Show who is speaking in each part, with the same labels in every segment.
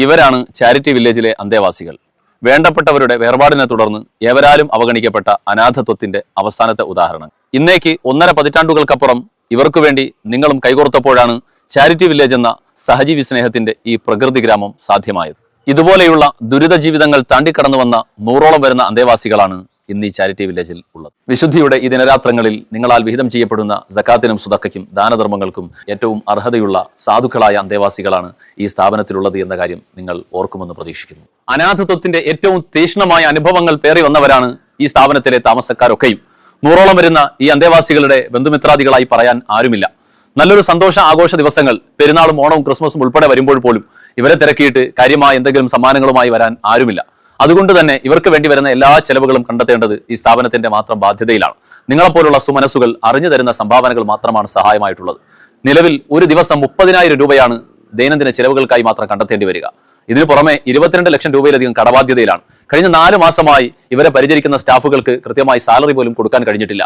Speaker 1: ഇവരാണ് ചാരിറ്റി വില്ലേജിലെ അന്തേവാസികൾ. വേണ്ടപ്പെട്ടവരുടെ വേർപാടിനെ തുടർന്ന് ഏവരാലും അവഗണിക്കപ്പെട്ട അനാഥത്വത്തിന്റെ അവസാനത്തെ ഉദാഹരണം. ഇന്നേക്ക് 1.5 പതിറ്റാണ്ടുകൾക്കപ്പുറം ഇവർക്കു വേണ്ടി നിങ്ങളും കൈകോർത്തപ്പോഴാണ് ചാരിറ്റി വില്ലേജ് എന്ന സഹജീവി സ്നേഹത്തിന്റെ ഈ പ്രകൃതി ഗ്രാമം സാധ്യമായത്. ഇതുപോലെയുള്ള ദുരിത ജീവിതങ്ങൾ താണ്ടിക്കടന്നു വന്ന 100ഓളം വരുന്ന അന്തേവാസികളാണ് ഇന്ന് ഈ ചാരിറ്റി വില്ലേജിൽ ഉള്ളത്. വിശുദ്ധിയുടെ ഈ ദിനരാത്രങ്ങളിൽ നിങ്ങളാൽ വിഹിതം ചെയ്യപ്പെടുന്ന സക്കാത്തിനും സുദഖയ്ക്കും ദാനധർമ്മങ്ങൾക്കും ഏറ്റവും അർഹതയുള്ള സാധുക്കളായ അന്തേവാസികളാണ് ഈ സ്ഥാപനത്തിലുള്ളത് എന്ന കാര്യം നിങ്ങൾ ഓർക്കുമെന്ന് പ്രതീക്ഷിക്കുന്നു. അനാഥത്വത്തിന്റെ ഏറ്റവും തീക്ഷ്ണമായ അനുഭവങ്ങൾ പേറി വന്നവരാണ് ഈ സ്ഥാപനത്തിലെ താമസക്കാരൊക്കെയും. 100ഓളം വരുന്ന ഈ അന്തേവാസികളുടെ ബന്ധുമിത്രാദികളായി പറയാൻ ആരുമില്ല. നല്ലൊരു സന്തോഷ ആഘോഷ ദിവസങ്ങൾ, പെരുന്നാളും ഓണവും ക്രിസ്മസും ഉൾപ്പെടെ വരുമ്പോൾ പോലും ഇവരെ തിരക്കിയിട്ട് കാര്യമായ എന്തെങ്കിലും സമ്മാനങ്ങളുമായി വരാൻ ആരുമില്ല. അതുകൊണ്ട് തന്നെ ഇവർക്ക് വേണ്ടി വരുന്ന എല്ലാ ചെലവുകളും കണ്ടെത്തേണ്ടത് ഈ സ്ഥാപനത്തിന്റെ മാത്രം ബാധ്യതയിലാണ്. നിങ്ങളെപ്പോലുള്ള സുമനസ്സുകൾ അറിഞ്ഞു തരുന്ന സംഭാവനകൾ മാത്രമാണ് സഹായമായിട്ടുള്ളത്. നിലവിൽ ഒരു ദിവസം 30,000 രൂപയാണ് ദൈനംദിന ചെലവുകൾക്കായി മാത്രം കണ്ടെത്തേണ്ടി വരിക. ഇതിനു പുറമെ 22 ലക്ഷം രൂപയിലധികം കടബാധ്യതയിലാണ്. കഴിഞ്ഞ 4 മാസമായി ഇവരെ പരിചരിക്കുന്ന സ്റ്റാഫുകൾക്ക് കൃത്യമായി സാലറി പോലും കൊടുക്കാൻ കഴിഞ്ഞിട്ടില്ല.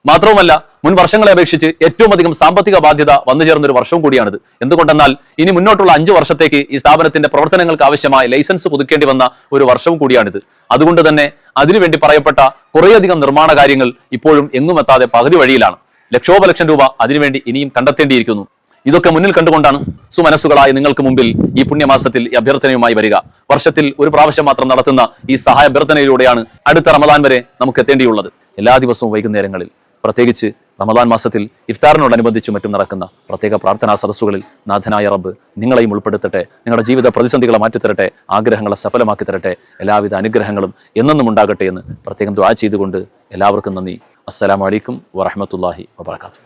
Speaker 1: മാത്രവുമല്ല, മുൻ വർഷങ്ങളെ അപേക്ഷിച്ച് ഏറ്റവും അധികം സാമ്പത്തിക ബാധ്യത വന്നു ചേർന്നൊരു വർഷവും കൂടിയാണിത്. എന്തുകൊണ്ടെന്നാൽ ഇനി മുന്നോട്ടുള്ള 5 വർഷത്തേക്ക് ഈ സ്ഥാപനത്തിന്റെ പ്രവർത്തനങ്ങൾക്ക് ആവശ്യമായ ലൈസൻസ് പുതുക്കേണ്ടി വന്ന ഒരു വർഷവും കൂടിയാണിത്. അതുകൊണ്ട് തന്നെ അതിനുവേണ്ടി പറയപ്പെട്ട കുറേയധികം നിർമ്മാണ കാര്യങ്ങൾ ഇപ്പോഴും എങ്ങും എത്താതെ പകുതി വഴിയിലാണ്. ലക്ഷോപലക്ഷം രൂപ അതിനുവേണ്ടി ഇനിയും കണ്ടെത്തേണ്ടിയിരിക്കുന്നു. ഇതൊക്കെ മുന്നിൽ കണ്ടുകൊണ്ടാണ് സുമനസ്സുകളായ നിങ്ങൾക്ക് മുമ്പിൽ ഈ പുണ്യമാസത്തിൽ ഈ അഭ്യർത്ഥനയുമായി വരിക. വർഷത്തിൽ ഒരു പ്രാവശ്യം മാത്രം നടത്തുന്ന ഈ സഹായ അഭ്യർത്ഥനയിലൂടെയാണ് അടുത്ത റമദാൻ വരെ നമുക്ക് എത്തേണ്ടിയുള്ളത്. എല്ലാ ദിവസവും വൈകുന്നേരങ്ങളിൽ, പ്രത്യേകിച്ച് റമദാൻ മാസത്തിൽ ഇഫ്താറിനോടനുബന്ധിച്ചും മറ്റും നടക്കുന്ന പ്രത്യേക പ്രാർത്ഥനാ സദസ്സുകളിൽ നാഥനായ റബ്ബ് നിങ്ങളെയും ഉൾപ്പെടുത്തട്ടെ, നിങ്ങളുടെ ജീവിത പ്രതിസന്ധികളെ മാറ്റിത്തരട്ടെ, ആഗ്രഹങ്ങളെ സഫലമാക്കി തരട്ടെ, എല്ലാവിധ അനുഗ്രഹങ്ങളും എന്നെന്നും ഉണ്ടാകട്ടെ എന്ന് പ്രത്യേകം ദുആ ചെയ്തുകൊണ്ട് എല്ലാവർക്കും നന്ദി. അസ്സലാമു അലൈക്കും വറഹ്മത്തുള്ളാഹി വബറകാതുഹു.